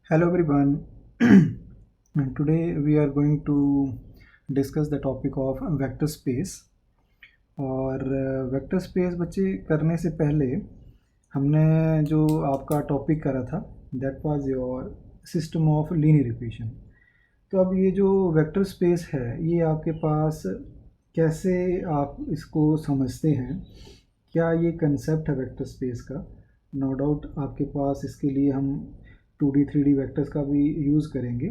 Hello everyone. And today we are going to discuss the topic of vector space. और vector space बच्चे करने से पहले हमने जो आपका टॉपिक करा था that was your system of linear equation. तो अब ये जो वेक्टर स्पेस है ये आपके पास कैसे आप इसको समझते हैं, क्या ये कंसेप्ट है वेक्टर स्पेस का। नो डाउट आपके पास इसके लिए हम 2D 3D वेक्टर्स का भी यूज़ करेंगे,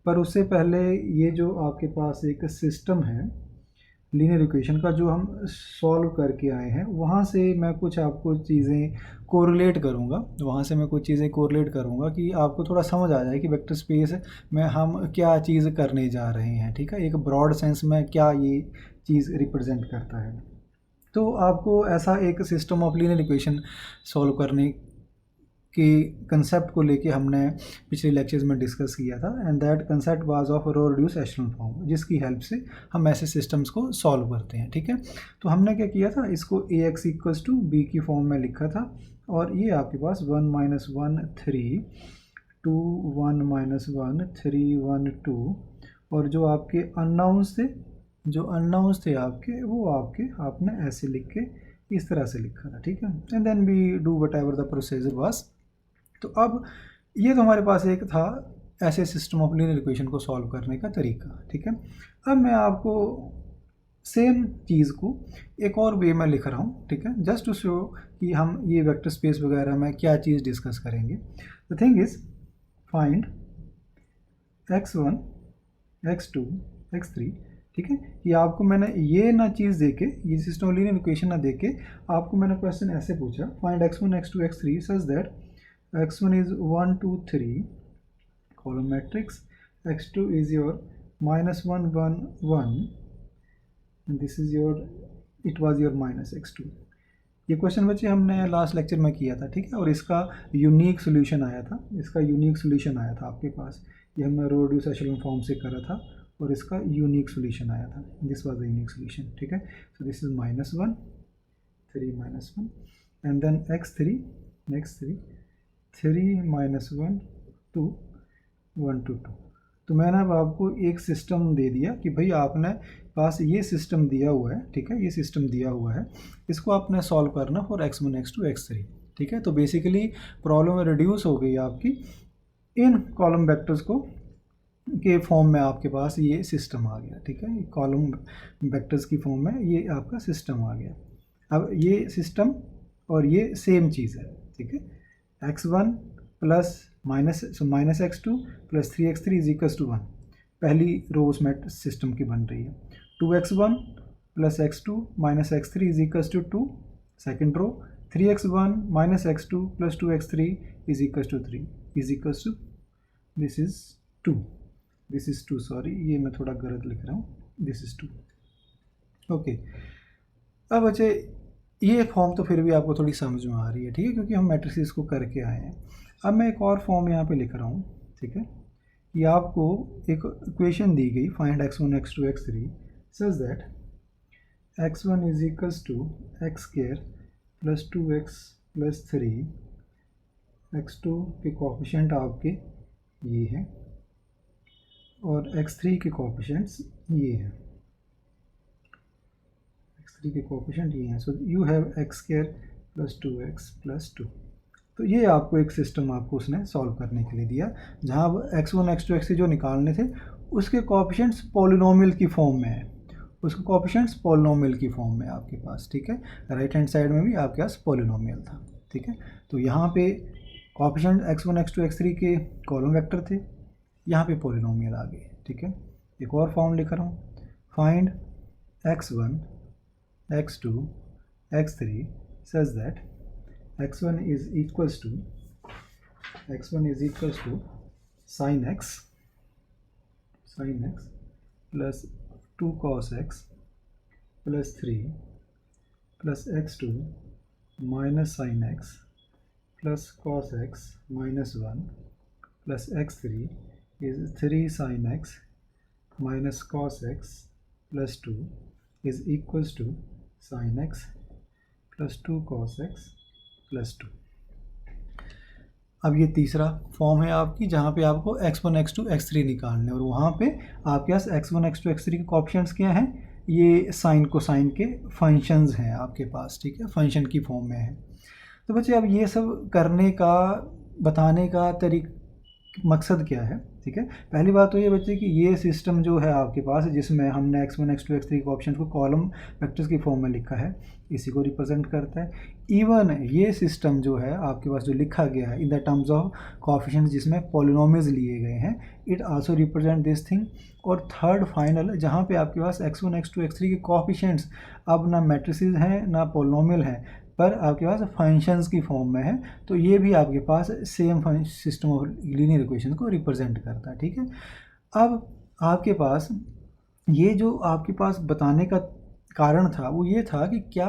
पर उससे पहले ये जो आपके पास एक सिस्टम है लीनियर इक्वेशन का जो हम सॉल्व करके आए हैं, वहाँ से मैं कुछ आपको चीज़ें कोरिलेट करूँगा, वहाँ से मैं कुछ चीज़ें कोरिलेट करूँगा कि आपको थोड़ा समझ आ जाए कि वेक्टर स्पेस में हम क्या चीज़ करने जा रहे हैं। ठीक है, एक ब्रॉड सेंस में क्या ये चीज़ रिप्रेजेंट करता है। तो आपको ऐसा एक system of linear equation solve करने के कंसेप्ट को लेके हमने पिछले लेक्चर्स में डिस्कस किया था, and that concept was of row reduced echelon form, जिसकी हेल्प से हम ऐसे सिस्टम्स को सॉल्व करते हैं। ठीक है, तो हमने क्या किया था, इसको ए एक्स इक्वल्स टू बी की फॉर्म में लिखा था, और ये आपके पास 1 माइनस 1 3 2 1 माइनस 1 3 1 2, और जो आपके अननाउंस थे आपके, वो आपके आपने ऐसे लिख के इस तरह से लिखा था। ठीक है, and then we do whatever the procedure was. तो अब ये तो हमारे पास एक था ऐसे सिस्टम ऑफ लीनियर इक्वेशन को सॉल्व करने का तरीका। ठीक है, अब मैं आपको सेम चीज़ को एक और वे में लिख रहा हूँ। ठीक है, जस्ट टू शो कि हम ये वेक्टर स्पेस वगैरह में क्या चीज़ डिस्कस करेंगे। The thing is find x1 x2 x3। ठीक है, कि आपको मैंने ये ना चीज़ देके, ये सिस्टम लीनियर इक्वेशन ना देके, आपको मैंने क्वेश्चन ऐसे पूछा, find x1 x2 x3 such that x1 is 1 2 3 column matrix, x2 is your minus 1 1 1, and this is your, it was your minus x2। ये क्वेश्चन बच्चे हमने लास्ट लेक्चर में किया था। ठीक है, और इसका यूनिक सोल्यूशन आया था, आपके पास। ये हमने रो रिड्यूस एशेलन फॉर्म से करा था, और इसका यूनिक सोल्यूशन आया था। This was the unique solution. ठीक है, so this is minus 1 3 minus 1, and then x3 3 minus 1 2 1 2 2। तो मैंने अब आपको एक सिस्टम दे दिया कि भाई आपने पास ये सिस्टम दिया हुआ है। ठीक है, ये सिस्टम दिया हुआ है, इसको आपने सॉल्व करना फॉर x1 x2 x3। ठीक है, तो बेसिकली प्रॉब्लम रिड्यूस हो गई आपकी इन कॉलम वेक्टर्स को के फॉर्म में, आपके पास ये सिस्टम आ गया। ठीक है, कॉलम वेक्टर्स की फॉर्म में ये आपका सिस्टम आ गया। अब ये सिस्टम और ये सेम चीज़ है। ठीक है, x1 प्लस माइनस x2 प्लस 3x3 इज इक्वल्स टू 1, पहली रो उसमें सिस्टम की बन रही है। 2x1 plus x2 minus x3 is equals to 2, second row. 3x1 minus x2 plus 2x3 is equals to 3 is equals to, this is 2, sorry ये मैं थोड़ा गलत लिख रहा हूँ, दिस इज 2। ओके, अब बच्चे ये फॉर्म तो फिर भी आपको थोड़ी समझ में आ रही है। ठीक है, क्योंकि हम मैट्रिसेस को करके आए हैं। अब मैं एक और फॉर्म यहाँ पे लिख रहा हूँ। ठीक है, कि आपको एक इक्वेशन दी गई, find x1 x2 x3 such that x1 is equals to x square plus 2x plus 3, x2 के कोफिशिएंट आपके ये हैं, और x3 के कोफिशिएंट्स ये हैं, x3 के कोफिशिएंट ये हैं। So you have x square plus 2x plus 2। तो ये आपको एक सिस्टम आपको उसने सॉल्व करने के लिए दिया, जहाँ x1 x2 x3 जो निकालने थे उसके कोफिशिएंट्स पॉलिनोमियल की फॉर्म में है, उसके कोफिशिएंट्स पॉलिनोमियल की फॉर्म में आपके पास। ठीक है, राइट हैंड साइड में भी आपके पास पॉलिनोमियल था। ठीक है, तो यहाँ पे कोफिशिएंट x1 x2 x3 के कॉलम वेक्टर थे, यहाँ पे पॉलिनोमियल आ गए। ठीक है, एक और फॉर्म लिख रहा हूँ, find x1 x2 x3 such that x1 is equals to sin x plus 2 cos x plus 3 plus x2 minus sin x plus cos x minus 1 plus x3 is 3 sin x minus cos x plus 2 is equals to sin x plus 2 cos x plus 2। अब ये तीसरा form है आपकी, जहाँ पे आपको x1 x2 x3 निकालने, और वहाँ पे आपके पास x1 x2 x3 के ऑप्शंस क्या हैं, ये साइन कोसाइन के फंक्शंस हैं आपके पास, ठीक है, फंक्शन की फॉर्म में है। तो बच्चे अब ये सब करने का, बताने का मकसद क्या है, ठीक है। पहली बात तो ये बच्चे कि ये सिस्टम जो है आपके पास, जिसमें हमने x1 x2 x3 के ऑप्शन को कॉलम वेक्टर्स की फॉर्म में लिखा है, इसी को रिप्रेजेंट करता है। इवन ये सिस्टम जो है आपके पास जो लिखा गया है in the terms of coefficients, जिसमें पॉलिनोमियल्स लिए गए हैं, it also represent this thing. और थर्ड फाइनल, जहाँ पे आपके पास x1 x2 x3 के कोएफिशिएंट्स अब ना मैट्रिसेस हैं ना पॉलिनोमियल हैं, पर आपके पास फंक्शंस की फॉर्म में है, तो ये भी आपके पास same system of linear equation को रिप्रेजेंट करता है, ठीक है। अब आपके पास ये जो आपके पास बताने का कारण था वो ये था कि क्या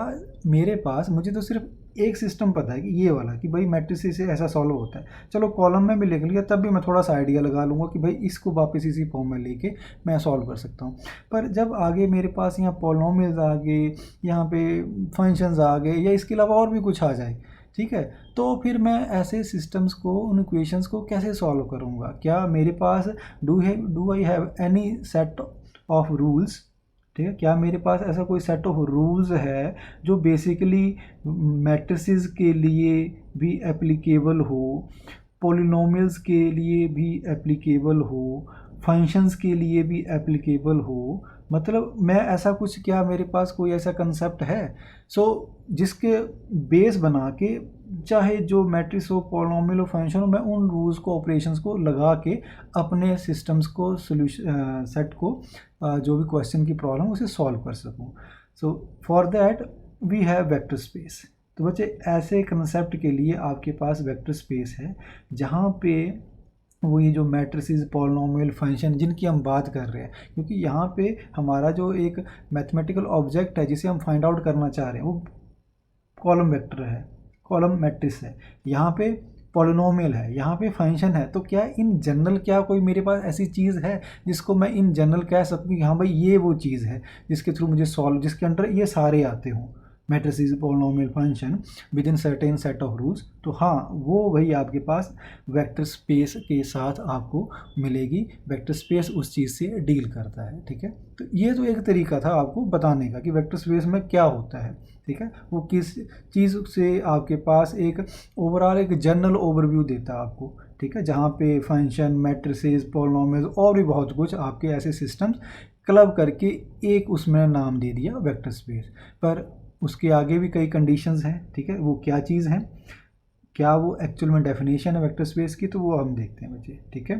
मेरे पास, मुझे तो सिर्फ एक सिस्टम पता है कि ये वाला, कि भाई मैट्रिसेस से ऐसा सॉल्व होता है, चलो कॉलम में भी लिख लिया, तब भी मैं थोड़ा सा आइडिया लगा लूँगा कि भाई इसको वापस इसी फॉर्म में लेके मैं सॉल्व कर सकता हूँ। पर जब आगे मेरे पास यहाँ पॉलिनोमियल्स आ गए, यहाँ पे फंक्शंस आ गए, या इसके अलावा और भी कुछ आ जाए, ठीक है, तो फिर मैं ऐसे सिस्टम्स को, उन इक्वेशंस को कैसे सॉल्व करूँगा? क्या मेरे पास do I have any set of rules, ठीक है, क्या मेरे पास ऐसा कोई सेट ऑफ रूल्स है जो बेसिकली मैट्रिसेस के लिए भी एप्लीकेबल हो, पॉलिनोमियल्स के लिए भी एप्लीकेबल हो, फंक्शंस के लिए भी एप्लीकेबल हो? मतलब मैं ऐसा कुछ, क्या मेरे पास कोई ऐसा कंसेप्ट है जिसके बेस बना के, चाहे जो मैट्रिक्स हो, पॉलिनोमियल हो, फंक्शन हो, मैं उन रूल्स को, ऑपरेशंस को लगा के अपने सिस्टम्स को, सोल्यूशन सेट को, जो भी क्वेश्चन की प्रॉब्लम उसे सॉल्व कर सकूं। So for that we have vector space. तो बच्चे ऐसे कंसेप्ट के लिए आपके पास वेक्टर स्पेस है, जहाँ पे वो ये जो मैट्रिसेस, पॉलिनोमियल, फंक्शन जिनकी हम बात कर रहे हैं, क्योंकि यहाँ पे हमारा जो एक मैथमेटिकल ऑब्जेक्ट है जिसे हम फाइंड आउट करना चाह रहे हैं, वो कॉलम वेक्टर है, कॉलम मैट्रिक्स है, यहाँ पे पॉलिनोमियल है, यहाँ पे फंक्शन है। तो क्या इन जनरल, क्या कोई मेरे पास ऐसी चीज़ है जिसको मैं इन जनरल कह सकूँ कि हाँ भाई ये वो चीज़ है जिसके थ्रू मुझे सॉल्व, जिसके अंडर ये सारे आते हों, matrices, polynomial, function with in certain set of rules? तो हाँ, वो वही आपके पास वेक्टर स्पेस के साथ आपको मिलेगी। वेक्टर स्पेस उस चीज़ से डील करता है, ठीक है। तो ये तो एक तरीका था आपको बताने का कि वेक्टर स्पेस में क्या होता है, ठीक है, वो किस चीज़ से आपके पास एक ओवरऑल एक जनरल ओवरव्यू देता है आपको, ठीक है, जहाँ पे फंक्शन, मैट्रिसेस, पॉलिनोमियल्स और भी बहुत कुछ आपके ऐसे सिस्टम्स क्लब करके एक उसमें नाम दे दिया वेक्टर स्पेस। पर उसके आगे भी कई कंडीशंस हैं, ठीक है, वो क्या चीज़ हैं, क्या वो एक्चुअल में डेफिनेशन है वेक्टर स्पेस की, तो वो हम देखते हैं बच्चे, ठीक है।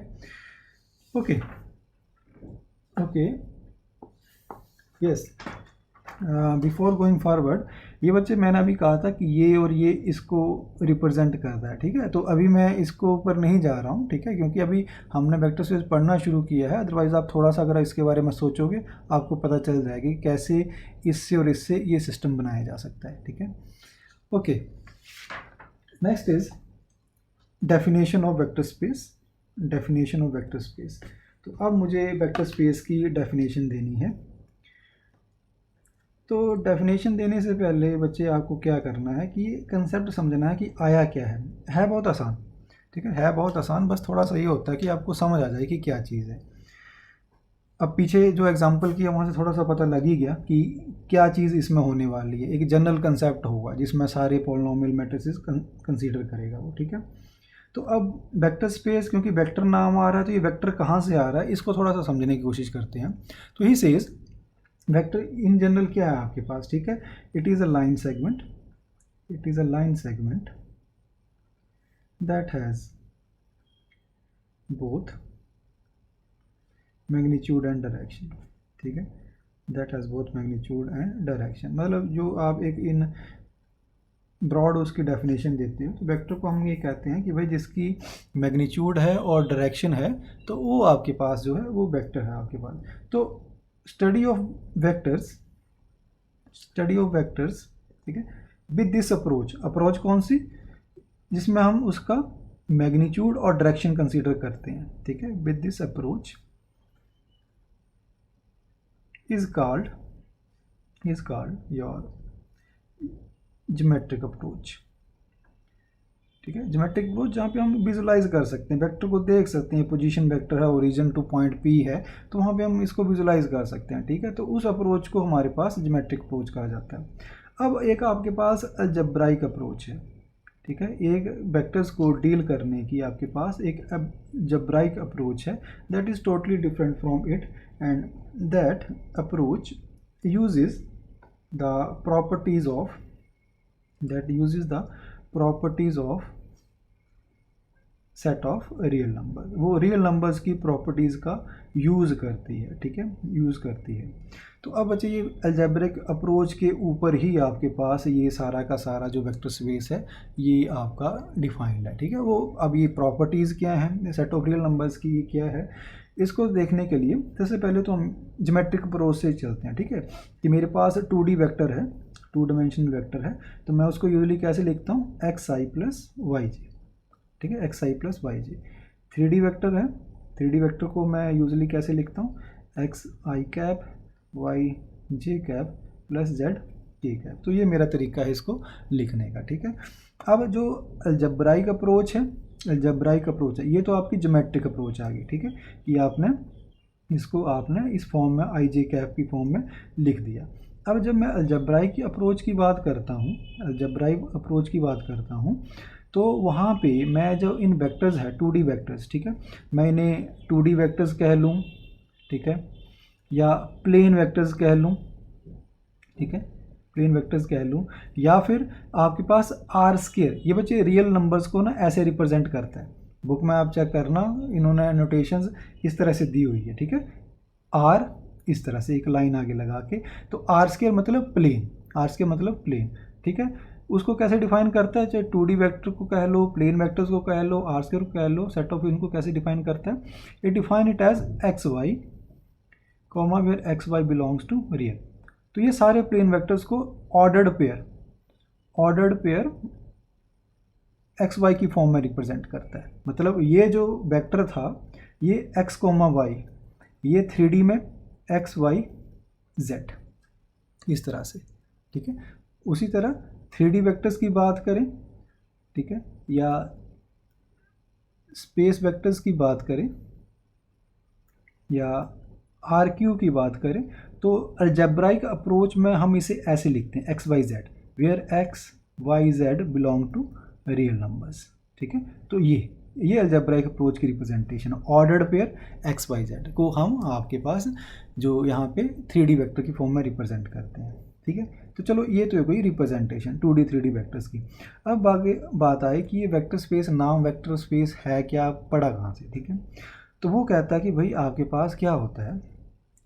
Okay okay yes, before going forward, ये बच्चे मैंने अभी कहा था कि ये और ये इसको रिप्रेजेंट करता है, ठीक है, तो अभी मैं इसको ऊपर नहीं जा रहा हूँ, ठीक है, क्योंकि अभी हमने वेक्टर स्पेस पढ़ना शुरू किया है। अदरवाइज़ आप थोड़ा सा अगर इसके बारे में सोचोगे, आपको पता चल जाएगा कि कैसे इससे और इससे ये सिस्टम बनाया जा सकता है, ठीक है। Okay, next is definition of vector space. Definition of vector space, तो अब मुझे वेक्टर स्पेस की डेफिनेशन देनी है। तो डेफिनेशन देने से पहले बच्चे आपको क्या करना है कि कंसेप्ट समझना है कि आया क्या है बहुत आसान, ठीक है बहुत आसान, बस थोड़ा सा ये होता है कि आपको समझ आ जाए कि क्या चीज़ है। अब पीछे जो एग्जांपल किया वहाँ से थोड़ा सा पता लग ही गया कि क्या चीज़ इसमें होने वाली है। एक जनरल कंसेप्ट होगा जिसमें सारे पॉलिनोमियल मैट्रिसेस कंसीडर करेगा वो, ठीक है। तो अब वेक्टर स्पेस, क्योंकि वेक्टर नाम आ रहा है तो ये वेक्टर कहाँ से आ रहा है इसको थोड़ा सा समझने की कोशिश करते हैं। तो he says vector in general क्या है आपके पास, ठीक है, it is a line segment, it is a line segment that has both magnitude and direction, ठीक है, that has both magnitude and direction. मतलब जो आप एक इन ब्रॉड उसकी डेफिनेशन देते हो, तो वेक्टर को हम ये कहते हैं कि भाई जिसकी मैग्नीट्यूड है और डायरेक्शन है, तो वो आपके पास जो है वो वेक्टर है आपके पास। तो study of vectors, study of vectors, ठीक है, विद दिस अप्रोच, अप्रोच कौन सी, जिसमें हम उसका मैग्नीट्यूड और डायरेक्शन कंसीडर करते हैं, ठीक है, with this approach is called your geometric approach, ठीक है। ज्योमेट्रिक अप्रोच जहाँ पे हम विजुलाइज कर सकते हैं, वेक्टर को देख सकते हैं, पोजीशन वेक्टर है, ओरिजिन टू पॉइंट पी है, तो वहाँ पे हम इसको विजुलाइज कर सकते हैं, ठीक है। तो उस अप्रोच को हमारे पास ज्योमेट्रिक अप्रोच कहा जाता है। अब एक आपके पास अलजेब्राइक अप्रोच है, ठीक है। एक वेक्टर्स को डील करने की आपके पास एक अलजेब्राइक अप्रोच है, that is totally different from it, and that approach uses the properties of set of real number, वो रियल नंबर्स की प्रॉपर्टीज़ का यूज़ करती है, ठीक है, यूज़ करती है। तो अब बच्चे ये अलजेब्रिक अप्रोच के ऊपर ही आपके पास ये सारा का सारा जो वेक्टर स्पेस है ये आपका डिफाइंड है, ठीक है। वो अब ये प्रॉपर्टीज़ क्या हैं सेट ऑफ रियल नंबर्स की, ये क्या है, इसको देखने के लिए सबसे पहले तो हम ज्योमेट्रिक अप्रोच से चलते हैं, ठीक है। कि मेरे पास 2D वेक्टर है, 2 डायमेंशनल वेक्टर है, तो मैं उसको यूजुअली कैसे लिखता हूँ, xi प्लस वाई जे, ठीक है, xi प्लस वाई जे। 3D वेक्टर है, 3D वेक्टर को मैं यूजुअली कैसे लिखता हूँ, xi कैप वाई जे कैप प्लस जेड के कैप। तो ये मेरा तरीका है इसको लिखने का, ठीक है। अब जो अलजेब्राइक अप्रोच है, अलजेब्राइक अप्रोच है, ये तो आपकी ज्योमेट्रिक अप्रोच आ गई, ठीक है। कि आपने इसको आपने इस फॉर्म में आई जे कैप की फॉर्म में लिख दिया। अब जब मैं अलजेब्राइक की अप्रोच की बात करता हूँ, अलजेब्राइक अप्रोच की बात करता हूँ, तो वहाँ पे मैं जो इन वेक्टर्स है 2D वेक्टर्स, ठीक है, मैं इन्हें 2D वेक्टर्स कह लूँ, ठीक है, या प्लेन वेक्टर्स कह लूँ, ठीक है, प्लेन वेक्टर्स कह लूँ, या फिर आपके पास आर स्क्वायर, ये बच्चे रियल नंबर्स को ना ऐसे रिप्रेजेंट करता है। बुक में आप चेक करना, इन्होंने नोटेशंस इस तरह से दी हुई है, ठीक है। आर इस तरह से एक लाइन आगे लगा के, तो आर स्क्वायर मतलब प्लेन, आर स्क्वायर मतलब प्लेन, ठीक है। उसको कैसे डिफाइन करता है, चाहे 2D वेक्टर को कह लो, प्लेन वेक्टर्स को कह लो, आर स्क्वायर को कह लो, सेट ऑफ इनको कैसे डिफाइन करता है, ये define it as x y comma where x y belongs to real. तो ये सारे प्लेन वेक्टर्स को ऑर्डर्ड पेयर एक्स वाई की फॉर्म में रिप्रेजेंट करता है। मतलब ये जो वेक्टर था ये एक्स कोमा वाई, ये 3D में एक्स वाई जेड इस तरह से, ठीक है। उसी तरह 3D वेक्टर्स की बात करें, ठीक है, या स्पेस वेक्टर्स की बात करें, या आर क्यू की बात करें, तो अलजेब्राइक अप्रोच में हम इसे ऐसे लिखते हैं x y z, where x y z belong to real numbers, ठीक है। तो ये अलजेब्राइक अप्रोच की रिप्रेजेंटेशन है, ordered pair x y z को हम आपके पास जो यहाँ पे 3D वेक्टर की फॉर्म में रिप्रेजेंट करते हैं, ठीक है। तो चलो ये तो है कोई रिप्रेजेंटेशन 2D 3D वेक्टर्स की। अब आगे बात आए कि ये वेक्टर स्पेस नाम वेक्टर स्पेस है क्या, पढ़ा कहाँ से, ठीक है। तो वो कहता है कि भाई आपके पास क्या होता है,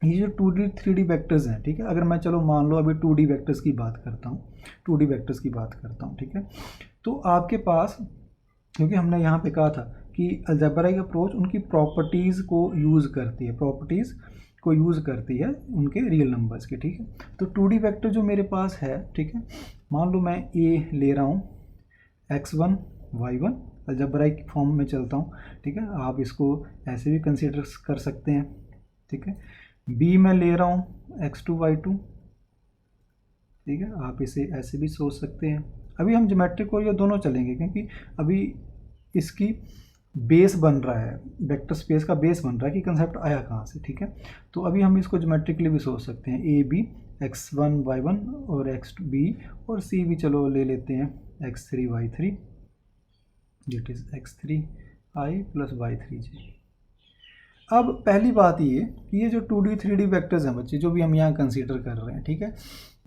ये जो 2D 3D वेक्टर्स हैं, ठीक है। अगर मैं चलो मान लो अभी 2D वेक्टर्स की बात करता हूँ, 2D वेक्टर्स की बात करता हूँ, ठीक है। तो आपके पास, क्योंकि हमने यहाँ पे कहा था कि अलजेब्राइक अप्रोच उनकी प्रॉपर्टीज़ को यूज़ करती है, प्रॉपर्टीज़ को यूज़ करती है उनके रियल नंबर्स के, ठीक है। तो 2D वेक्टर जो मेरे पास है, ठीक है, मान लो मैं ए ले रहा हूँ x1 y1, अलजेब्राइक फॉर्म में चलता हूँ, ठीक है। आप इसको ऐसे भी कंसीडर कर सकते हैं, ठीक है। बी में ले रहा हूँ x2 y2, ठीक है, आप इसे ऐसे भी सोच सकते हैं। अभी हम ज्योमेट्रिक और ये दोनों चलेंगे क्योंकि अभी इसकी बेस बन रहा है, वेक्टर स्पेस का बेस बन रहा है कि कंसेप्ट आया कहाँ से, ठीक है। तो अभी हम इसको ज्योमेट्रिकली भी सोच सकते हैं, ए बी x1 y1 और x2 b, और c भी चलो ले लेते हैं x3 y3, that is x3 i plus y3 j। अब पहली बात ये कि ये जो 2D 3D वेक्टर्स हैं बच्चे, जो भी हम यहाँ कंसीडर कर रहे हैं, ठीक है,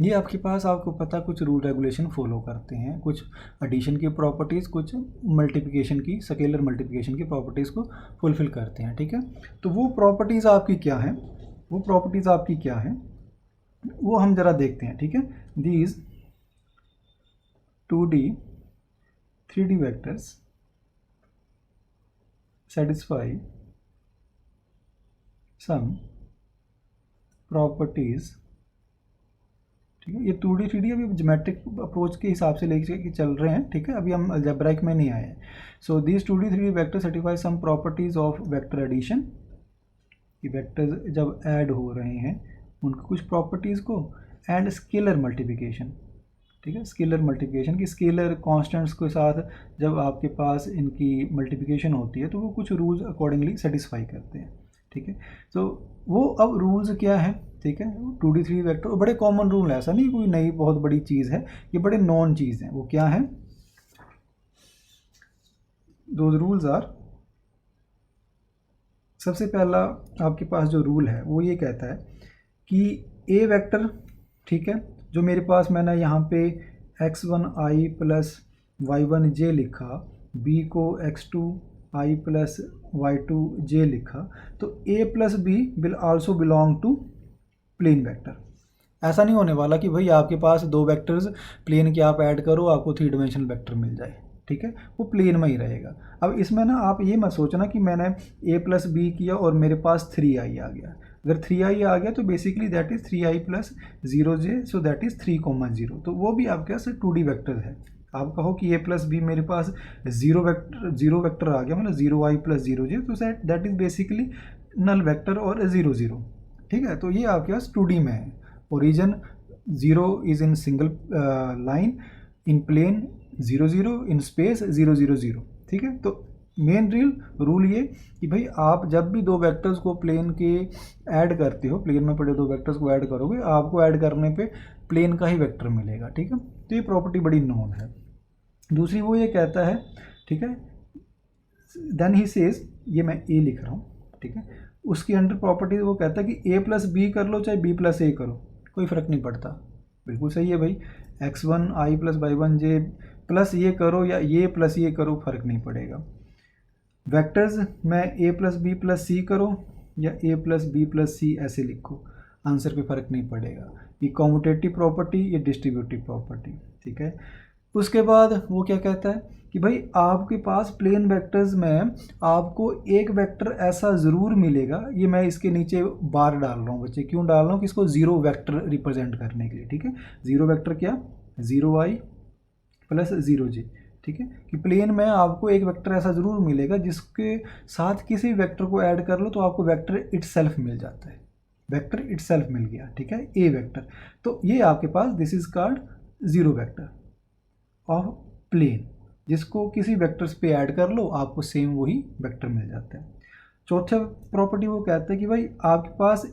ये आपके पास आपको पता कुछ रूल रेगुलेशन फॉलो करते हैं, कुछ एडिशन की प्रॉपर्टीज़, कुछ मल्टीप्लिकेशन की, स्केलर मल्टीप्लिकेशन की प्रॉपर्टीज़ को फुलफिल करते हैं, ठीक है। तो वो प्रॉपर्टीज़ आपकी क्या हैं, वो प्रॉपर्टीज़ आपकी क्या हैं वो हम ज़रा देखते हैं, ठीक है। These 2D 3D vectors satisfy some properties, ठीक है। ये 2D 3D अभी ज्योमेट्रिक अप्रोच के हिसाब से लेके चल रहे हैं, ठीक है, अभी हम अलजेब्राइक में नहीं आए हैं। So these 2D 3D vector satisfy some properties of vector addition, कि वेक्टर्स जब ऐड हो रहे हैं उनकी कुछ प्रॉपर्टीज़ को, एंड स्केलर मल्टीप्लिकेशन, ठीक है। स्केलर मल्टीप्लिकेशन की स्केलर कांस्टेंट्स के साथ जब आपके पास इनकी मल्टीप्लिकेशन होती है तो वो कुछ रूल्स अकॉर्डिंगली सेटिस्फाई करते हैं, ठीक है। तो वो अब रूल्स क्या है, ठीक है, 2D 3D वेक्टर बड़े कॉमन रूल है, ऐसा नहीं कोई नई बहुत बड़ी चीज़ है, ये बड़े नॉन चीज़ हैं। वो क्या है, दो रूल्स आर, सबसे पहला आपके पास जो रूल है वो ये कहता है कि ए वेक्टर, ठीक है, जो मेरे पास मैंने यहाँ पे x1i प्लस y1j लिखा, b को x2i प्लस y2j लिखा, तो a plus b will also belong to plane vector. ऐसा नहीं होने वाला कि भाई आपके पास दो वेक्टर्स प्लेन के आप ऐड करो आपको 3 डायमेंशनल वेक्टर मिल जाए, ठीक है, वो प्लेन में ही रहेगा। अब इसमें ना आप ये मत सोचना कि मैंने a प्लस बी किया और मेरे पास 3i आ गया। अगर 3i आ गया तो basically that is 3i plus 0j, so that is 3,0, तो वो भी आपके पास 2D वेक्टर है। आप कहो कि a प्लस बी मेरे पास जीरो वेक्टर आ गया, मतलब 0i प्लस 0j, तो that is basically null vector और 0 0, ठीक है। तो ये आपके पास 2D में है। Origin 0 is in single line, in plane 0 0, in space 0 0 0, ठीक है। तो मेन रूल ये कि भाई आप जब भी दो वेक्टर्स को प्लेन के ऐड करते हो, प्लेन में पड़े दो वेक्टर्स को ऐड करोगे, आपको ऐड करने पे प्लेन का ही वेक्टर मिलेगा, ठीक है। तो ये प्रॉपर्टी बड़ी नॉन है। दूसरी वो ये कहता है, ठीक है, देन ही सेज, ये मैं ए लिख रहा हूँ, ठीक है, उसकी अंडर प्रॉपर्टी वो कहता है कि a प्लस बी कर लो चाहे b प्लस ए करो, कोई फ़र्क नहीं पड़ता। बिल्कुल सही है भाई, x1i प्लस y1j प्लस ये करो या ये प्लस ये करो, फ़र्क नहीं पड़ेगा। वेक्टर्स में a प्लस बी प्लस सी करो या a प्लस बी प्लस सी ऐसे लिखो, आंसर पे फ़र्क नहीं पड़ेगा। ये कॉम्यूटेटिव प्रॉपर्टी, ये डिस्ट्रीब्यूटिव प्रॉपर्टी, ठीक है। उसके बाद वो क्या कहता है कि भाई आपके पास प्लेन वेक्टर्स में आपको एक वेक्टर ऐसा ज़रूर मिलेगा, ये मैं इसके नीचे बार डाल रहा हूँ बच्चे, क्यों डाल रहा हूँ कि इसको ज़ीरो वेक्टर रिप्रेजेंट करने के लिए, ठीक है। ज़ीरो वेक्टर क्या, 0i प्लस 0j, ठीक है, कि प्लेन में आपको एक वेक्टर ऐसा ज़रूर मिलेगा जिसके साथ किसी वेक्टर को ऐड कर लो तो आपको वेक्टर इटसेल्फ मिल जाता है, वेक्टर इटसेल्फ मिल गया, ठीक है, ए वेक्टर। तो ये आपके पास this is called zero vector of plane, जिसको किसी वेक्टर्स पे ऐड कर लो आपको सेम वही वेक्टर मिल जाता है। चौथा प्रॉपर्टी वो कहता है कि भाई आपके पास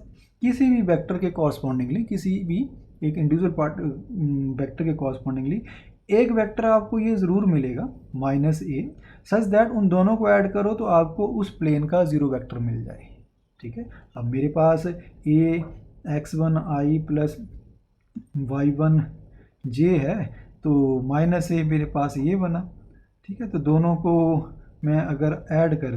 किसी भी वेक्टर के कॉरस्पॉन्डिंगली, किसी भी एक इंडिविजुअल पार्ट वेक्टर के कॉरस्पॉन्डिंगली एक वेक्टर आपको ये ज़रूर मिलेगा -a, सच दैट उन दोनों को ऐड करो तो आपको उस प्लेन का ज़ीरो वेक्टर मिल जाए, ठीक है। अब मेरे पास a x1i प्लस y1j है, तो -a मेरे पास ये बना, ठीक है। तो दोनों को मैं अगर ऐड कर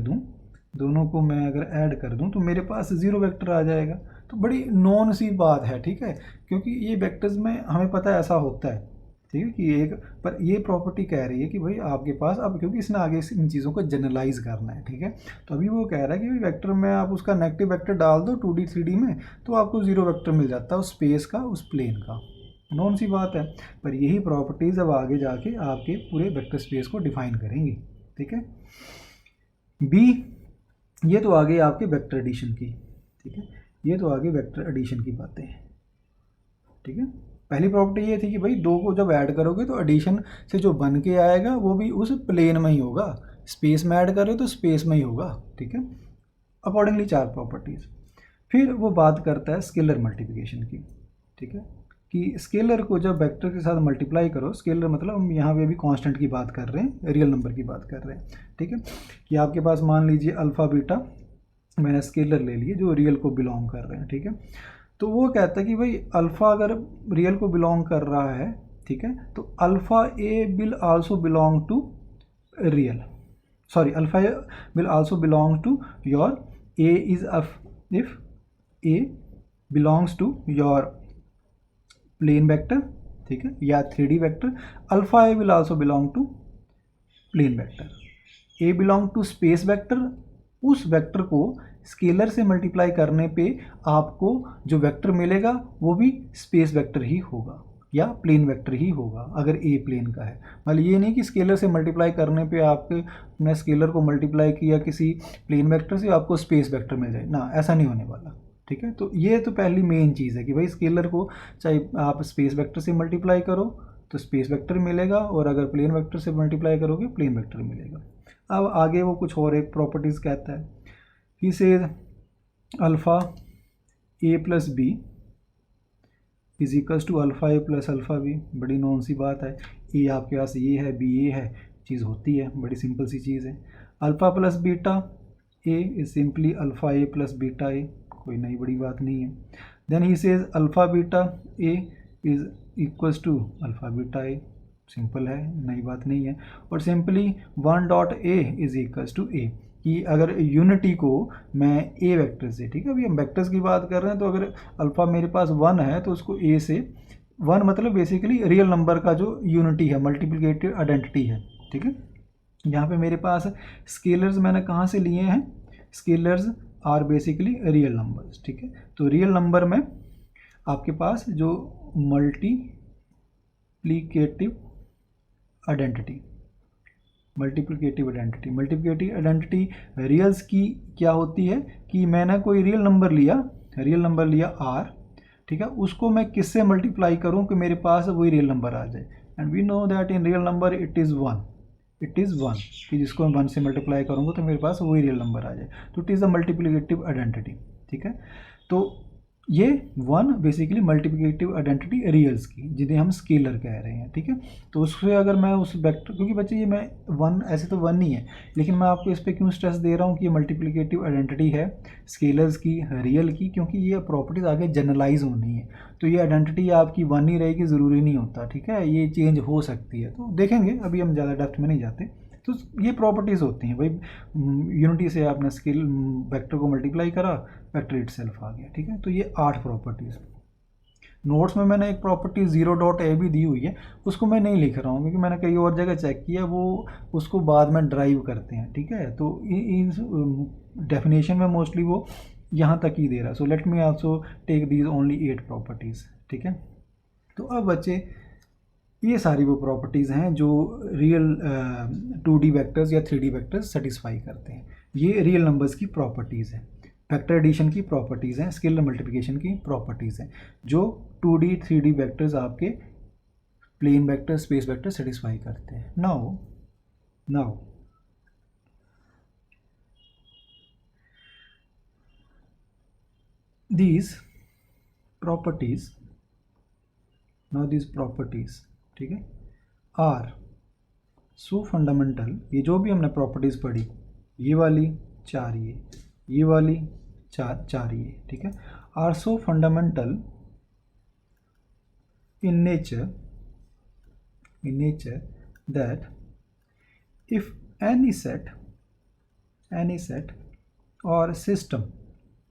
दूं, तो मेरे पास ज़ीरो वेक्टर आ जाएगा। तो बड़ी नॉन सी बात है, ठीक है, क्योंकि ये वेक्टर्स में हमें पता है ऐसा होता है, ठीक है, कि एक पर ये प्रॉपर्टी कह रही है कि भाई आपके पास अब, क्योंकि इसने आगे इन चीज़ों को जनरलाइज करना है, ठीक है। तो अभी वो कह रहा है कि भाई वेक्टर में आप उसका नेगेटिव वेक्टर डाल दो 2D 3D में, तो आपको ज़ीरो वेक्टर मिल जाता है उस स्पेस का, उस प्लेन का। नॉन सी बात है, पर यही प्रॉपर्टीज़ अब आगे जाके आपके पूरे वेक्टर स्पेस को डिफाइन करेंगी, ठीक है। बी, ये तो आगे आपके वेक्टर एडिशन की, ठीक है, ये तो आगे वेक्टर एडिशन की बातें हैं, ठीक है। पहली प्रॉपर्टी ये थी कि भाई दो को जब ऐड करोगे तो एडिशन से जो बन के आएगा वो भी उस प्लेन में ही होगा, स्पेस में ऐड कर रहे हो तो स्पेस में ही होगा, ठीक है। Accordingly 4 properties. फिर वो बात करता है स्केलर मल्टीप्लिकेशन की, ठीक है, कि स्केलर को जब वेक्टर के साथ मल्टीप्लाई करो, स्केलर मतलब हम यहाँ पे अभी कांस्टेंट की बात कर रहे हैं, रियल नंबर की बात कर रहे हैं, ठीक है, कि आपके पास मान लीजिए अल्फ़ा बीटा मैंने स्केलर ले लिए जो रियल को बिलोंग कर रहे हैं, ठीक है। तो वो कहता है कि भाई अल्फ़ा अगर रियल को बिलोंग कर रहा है, ठीक है, तो alpha a will also belong to real, sorry, alpha will also belong to your a is if a belongs to your plane vector, ठीक है, या 3D vector, alpha a will also belong to plane vector. A belong to space vector, उस vector को scalar से multiply करने पे आपको जो वेक्टर मिलेगा वो भी स्पेस वेक्टर ही होगा या प्लेन वेक्टर ही होगा अगर ए प्लेन का है। मतलब ये नहीं कि स्केलर से मल्टीप्लाई करने पे आपने स्केलर को मल्टीप्लाई किया किसी प्लेन वेक्टर से आपको स्पेस वेक्टर मिल जाए ना, ऐसा नहीं होने वाला, ठीक है। तो ये तो पहली मेन चीज़ है कि भाई स्केलर को चाहे आप स्पेस वेक्टर से मल्टीप्लाई करो तो स्पेस वेक्टर मिलेगा, और अगर प्लेन वेक्टर से मल्टीप्लाई करोगे प्लेन वेक्टर मिलेगा। अब आगे वो कुछ और एक प्रॉपर्टीज़ कहता है, he says alpha A plus b is equals to alpha A plus alpha b. बड़ी नॉन सी बात है, ए आपके पास ये है, बी ये है, चीज़ होती है, बड़ी सिंपल सी चीज़ है। Alpha plus beta A is simply alpha A plus beta A, कोई नई बड़ी बात नहीं है। Then he says alpha beta A is equals to alpha beta A, simple है, नई बात नहीं है। और simply one dot A is equals to A, कि अगर यूनिटी को मैं ए वेक्टर से, ठीक है, अभी हम वेक्टर्स की बात कर रहे हैं, तो अगर अल्फ़ा मेरे पास 1 है तो उसको ए से, 1 मतलब बेसिकली रियल नंबर का जो यूनिटी है, मल्टीप्लिकेटिव आइडेंटिटी है, ठीक है। यहाँ पे मेरे पास स्केलर्स मैंने कहाँ से लिए हैं, scalars are basically real numbers, ठीक है। तो रियल नंबर में आपके पास जो मल्टीप्लिकेटिव आइडेंटिटी रियल्स की क्या होती है कि मैंने कोई रियल नंबर लिया आर, ठीक है, उसको मैं किससे मल्टीप्लाई करूं कि मेरे पास वही रियल नंबर आ जाए। And we know that in real number it is one कि जिसको मैं 1 से मल्टीप्लाई करूंगा तो मेरे पास वही रियल नंबर आ जाए, तो it is the multiplicative identity, ठीक है। तो ये 1 बेसिकली मल्टीप्लिकेटिव आइडेंटिटी रियल्स की, जिन्हें हम स्केलर कह रहे हैं, ठीक है। तो उससे अगर मैं उस वेक्टर, क्योंकि बच्चे ये मैं 1 ऐसे तो 1 ही है, लेकिन मैं आपको इस पर क्यों स्ट्रेस दे रहा हूँ कि ये मल्टीप्लिकेटिव आइडेंटिटी है स्केलर्स की, रियल की, क्योंकि ये प्रॉपर्टीज़ आगे जनरलाइज होनी है। तो ये आइडेंटिटी आपकी 1 ही रहेगी, ज़रूरी नहीं होता, ठीक है, ये चेंज हो सकती है, तो देखेंगे, अभी हम ज़्यादा डेप्थ में नहीं जाते। तो ये प्रॉपर्टीज़ होती हैं भाई, यूनिटी से आपने स्केल वेक्टर को मल्टीप्लाई करा, वेक्टर इटसेल्फ आ गया, ठीक है। तो ये 8 प्रॉपर्टीज़। नोट्स में मैंने एक प्रॉपर्टी 0 डॉट ए भी दी हुई है, उसको मैं नहीं लिख रहा हूँ क्योंकि मैंने कई और जगह चेक किया, वो उसको बाद में ड्राइव करते हैं, ठीक है। तो इस डेफिनेशन में मोस्टली वो यहाँ तक ही दे रहा है। So let me also take these only 8 properties, ठीक है। तो अब बच्चे, ये सारी वो प्रॉपर्टीज़ हैं जो रियल 2D वेक्टर्स या 3D वेक्टर्स सेटिस्फाई करते हैं। ये रियल नंबर्स की प्रॉपर्टीज़ हैं, वेक्टर एडिशन की प्रॉपर्टीज़ हैं, स्केलर मल्टीप्लिकेशन की प्रॉपर्टीज़ हैं, जो 2D 3D वेक्टर्स आपके plane vector, space vector satisfy करते हैं। नाउ these properties ठीक है, आर सो फंडामेंटल, ये जो भी हमने प्रॉपर्टीज़ पढ़ी, ये वाली 4, ये वाली 4 ये, ठीक है, are so fundamental in nature that if any set और सिस्टम,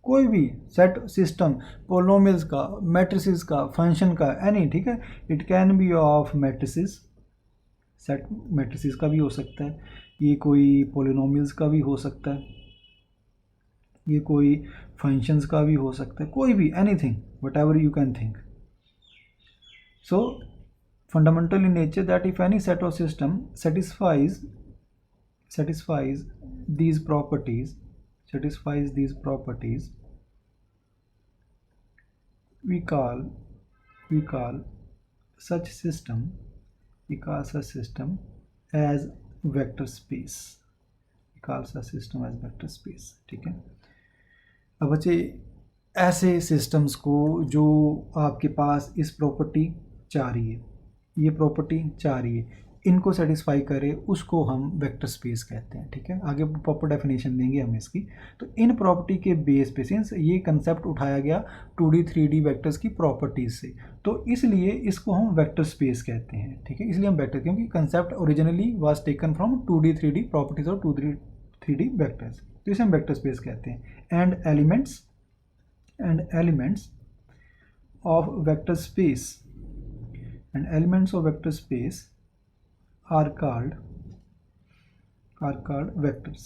कोई भी सेट, सिस्टम, पोलिनोमियल्स का, मैट्रिसेस का, फंक्शन का, एनी, ठीक है, it can be of matrices, set matrices का भी हो सकता है, ये कोई पोलिनोमियल्स का भी हो सकता है, ये कोई फंक्शंस का भी हो सकता है, कोई भी, anything, whatever you can think. So fundamental in nature that if any set और system satisfies these properties, we call such system as vector space, ठीक है। अब बच्चे, ऐसे सिस्टम्स को जो आपके पास इस प्रॉपर्टी 4 ही है, ये प्रॉपर्टी 4 ही है, इनको सेटिस्फाई करे, उसको हम वेक्टर स्पेस कहते हैं, ठीक है। आगे प्रॉपर डेफिनेशन देंगे हम इसकी। तो इन प्रॉपर्टी के बेस पे, सिंस ये कंसेप्ट उठाया गया 2D 3D वेक्टर्स की प्रॉपर्टीज से, तो इसलिए इसको हम वेक्टर स्पेस कहते हैं, ठीक है। इसलिए हम वेक्टर, क्योंकि concept originally was taken from 2D 3D properties और 2D 3D वेक्टर्स, तो इसे हम वेक्टर स्पेस कहते हैं। And elements of vector space are called vectors,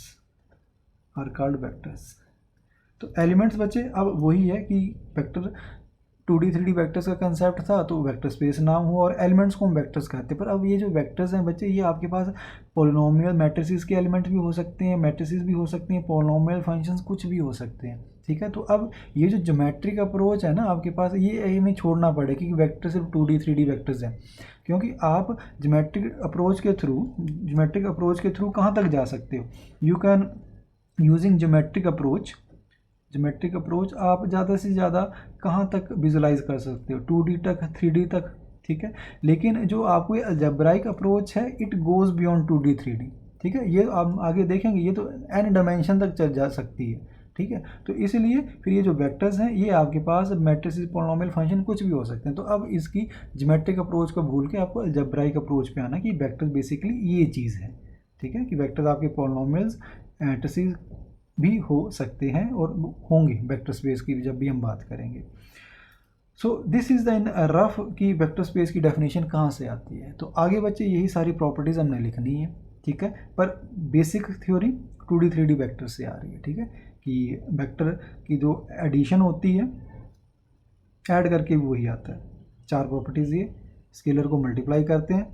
तो एलिमेंट्स बच्चे अब वही है कि वेक्टर 2D 3D वेक्टर्स का कंसेप्ट था तो वेक्टर स्पेस नाम हुआ और एलिमेंट्स को हम वेक्टर्स कहते हैं। पर अब ये जो वेक्टर्स हैं बच्चे, ये आपके पास पोलिनोमियल मैट्रिसेस के एलिमेंट भी हो सकते हैं, मैट्रिसेस भी हो सकते हैं, पोलिनोमियल फंक्शंस कुछ भी हो सकते हैं, ठीक है। तो अब ये जो ज्योमेट्रिक अप्रोच है ना आपके पास, ये हमें छोड़ना पड़ेगा क्योंकि वेक्टर सिर्फ 2D 3D वेक्टर्स हैं, क्योंकि आप ज्योमेट्रिक अप्रोच के थ्रू कहाँ तक जा सकते हो? You can using geometric approach आप ज़्यादा से ज़्यादा कहाँ तक विजुलाइज कर सकते हो? 2D तक, 3D तक, ठीक है। लेकिन जो आपको ये अलजेब्राइक अप्रोच है, it goes beyond 2D 3D, ठीक है। ये आप आगे देखेंगे, ये तो n डायमेंशन तक चल जा सकती है, ठीक है। तो इसीलिए फिर ये जो वेक्टर्स हैं ये आपके पास मैट्रिसेस, पोलिनोमियल फंक्शन कुछ भी हो सकते हैं। तो अब इसकी ज्योमेट्रिक अप्रोच को भूल के आपको अलजेब्राइक अप्रोच पे आना कि वेक्टर बेसिकली ये चीज़ है, ठीक है, कि वेक्टर्स आपके पोलिनोमियल्स, मैट्रिसेस भी हो सकते हैं और होंगे वेक्टर स्पेस की जब भी हम बात करेंगे। सो this is the in rough की वेक्टर स्पेस की डेफिनेशन कहाँ से आती है। तो आगे बच्चे यही सारी प्रॉपर्टीज़ हमने लिखनी है, ठीक है। पर basic theory 2D 3D vector से आ रही है, ठीक है, कि वेक्टर की जो एडिशन होती है, ऐड करके भी वही आता है। 4 प्रॉपर्टीज़, ये स्केलर को मल्टीप्लाई करते हैं,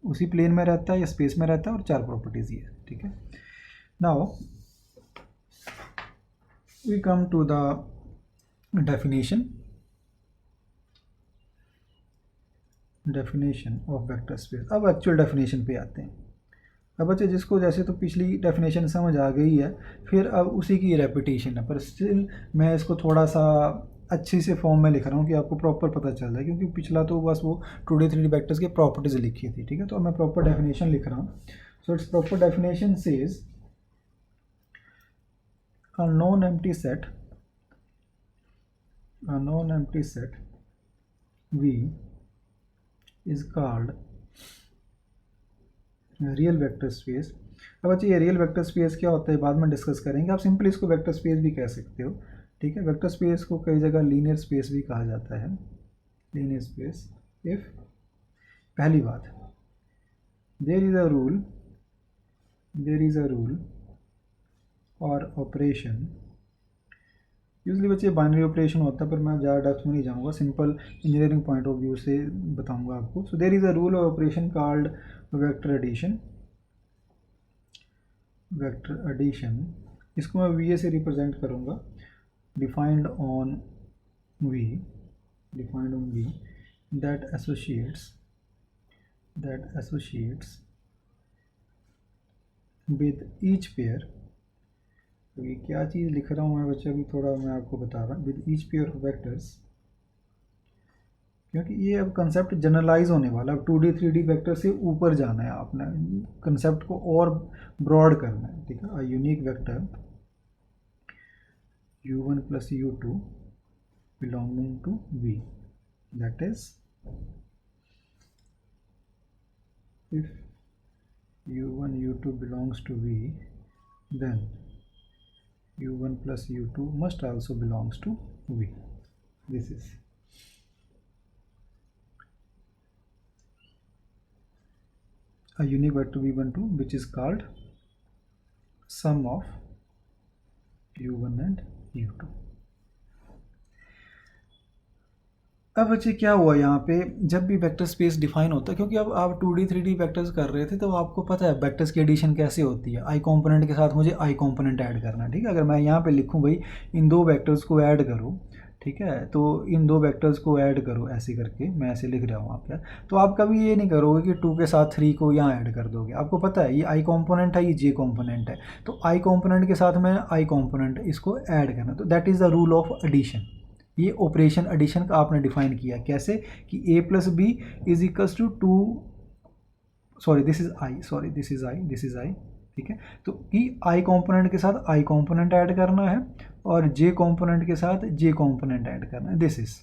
उसी प्लेन में रहता है या स्पेस में रहता है, और 4 प्रॉपर्टीज़ ये, ठीक है। Now we come to the definition of vector space। अब एक्चुअल डेफिनेशन पे आते हैं। अब बच्चे जिसको जैसे तो पिछली डेफिनेशन समझ आ गई है, फिर अब उसी की रेपिटेशन है, पर स्टिल मैं इसको थोड़ा सा अच्छी से फॉर्म में लिख रहा हूँ कि आपको प्रॉपर पता चल जाए, क्योंकि पिछला तो बस वो 2D 3D वेक्टर्स की प्रॉपर्टीज लिखी थी, ठीक है। तो अब मैं प्रॉपर डेफिनेशन लिख रहा हूँ। So it's proper definition says a non-empty set V is called real vector space. अब बच्चे ये रियल वेक्टर स्पेस क्या होता है बाद में डिस्कस करेंगे। आप सिंपली इसको वेक्टर स्पेस भी कह सकते हो, ठीक है। वेक्टर स्पेस को कई जगह लीनियर स्पेस भी कहा जाता है, लीनियर स्पेस। इफ पहली बात, देयर इज़ अ रूल और ऑपरेशन, यूजली बच्चे बाइनरी ऑपरेशन होता है, पर मैं ज़्यादा डेप्थ में नहीं जाऊँगा, simple engineering point of view से बताऊँगा आपको। So there is a rule और ऑपरेशन कॉल्ड वेक्टर एडिशन। इसको मैं VA से रिप्रेजेंट करूँगा, defined on V that associates with each pair। तो ये क्या चीज़ लिख रहा हूँ मैं बच्चे, अभी थोड़ा मैं आपको बता रहा हूँ, with each pair of vectors, क्योंकि ये अब कंसेप्ट जनरलाइज होने वाला है। अब 2D 3D वेक्टर से ऊपर जाना है, आपने कंसेप्ट को और ब्रॉड करना है, ठीक है। A unique vector U1 plus U2 belonging to V, that is if U1 U2 belongs to V, then U1 plus U2 must also belongs to V. This is a unique vector V12 which is called sum of U1 and U2। अब बच्चे क्या हुआ यहाँ पे, जब भी vector space define होता है, क्योंकि अब आप 2D 3D वेक्टर्स कर रहे थे तो आपको पता है वेक्टर्स की एडिशन कैसे होती है। आई कंपोनेंट के साथ मुझे आई कंपोनेंट ऐड करना है, ठीक है। अगर मैं यहाँ पे लिखूँ भाई इन 2 वेक्टर्स को ऐड करो, ठीक है, तो इन 2 वेक्टर्स को ऐड करो, ऐसे करके मैं ऐसे लिख रहा हूँ आप क्या, तो आप कभी ये नहीं करोगे कि 2 के साथ 3 को यहाँ ऐड कर दोगे। आपको पता है ये आई कंपोनेंट है, ये जे कंपोनेंट है, तो आई कंपोनेंट के साथ मैं आई कंपोनेंट इसको ऐड करना, तो that is the rule of addition. ये ऑपरेशन एडिशन का आपने डिफाइन किया कैसे, कि A plus b is equals to 2, sorry this is i, ठीक है। तो कि आई कंपोनेंट के साथ आई कंपोनेंट ऐड करना है और जे कंपोनेंट के साथ जे कंपोनेंट ऐड करना है, दिस इज,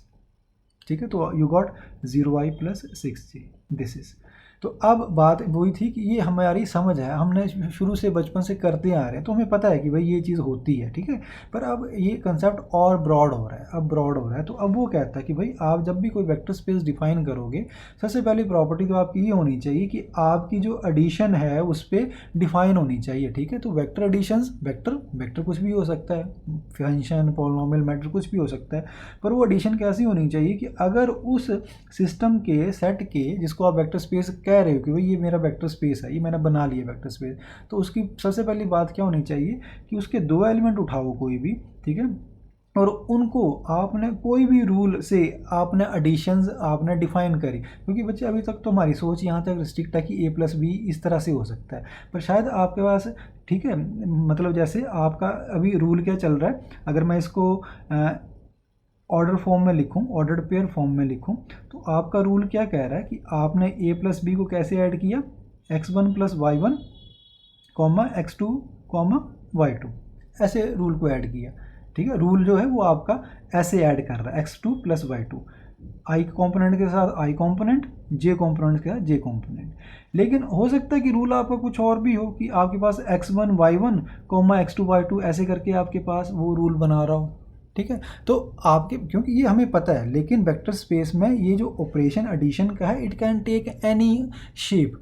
ठीक है। तो you got 0i plus 6j, this is. तो अब बात वही थी कि ये हमारी समझ है, हमने शुरू से बचपन से करते आ रहे हैं, तो हमें पता है कि भाई ये चीज़ होती है, ठीक है। पर अब ये कंसेप्ट और ब्रॉड हो रहा है, अब ब्रॉड हो रहा है। तो अब वो कहता है कि भाई आप जब भी कोई वेक्टर स्पेस डिफाइन करोगे, सबसे पहली प्रॉपर्टी तो आपकी ये होनी चाहिए कि आपकी जो एडिशन है उस पर डिफाइन होनी चाहिए, ठीक है। तो वेक्टर एडिशंस, वेक्टर कुछ भी हो सकता है, फंक्शन, पॉलिनोमियल, मैटर, कुछ भी हो सकता है। पर वो एडिशन कैसी होनी चाहिए कि अगर उस सिस्टम के सेट के, जिसको आप वेक्टर स्पेस कह रहे हो कि भाई ये मेरा वेक्टर स्पेस है, ये मैंने बना लिया वेक्टर स्पेस, तो उसकी सबसे पहली बात क्या होनी चाहिए कि उसके दो एलिमेंट उठाओ कोई भी, ठीक है, और उनको आपने कोई भी रूल से आपने एडिशंस आपने डिफाइन करी। क्योंकि बच्चे अभी तक तो हमारी सोच यहाँ तक रिस्ट्रिक्ट है कि a+b इस तरह से हो सकता है, पर शायद आपके पास, ठीक है, मतलब जैसे आपका अभी रूल क्या चल रहा है, अगर मैं इसको ऑर्डर फॉर्म में लिखूं, ऑर्डर्ड पेयर फॉर्म में लिखूं, तो आपका रूल क्या कह रहा है कि आपने a+b को कैसे ऐड किया, x1 + y1, x2, y2, ऐसे रूल को ऐड किया, ठीक है। रूल जो है वो आपका ऐसे ऐड कर रहा है, x2 + y2, आई कॉम्पोनेंट के साथ आई कॉम्पोनेंट, जे कॉम्पोनेंट के साथ जे कॉम्पोनेंट। लेकिन हो सकता है कि रूल आपका कुछ और भी हो, कि आपके पास x1 y1, x2 y2 ऐसे करके आपके पास वो रूल बना रहा हो, ठीक है। तो आपके, क्योंकि ये हमें पता है, लेकिन वेक्टर स्पेस में ये जो ऑपरेशन एडिशन का है, it can take any shape,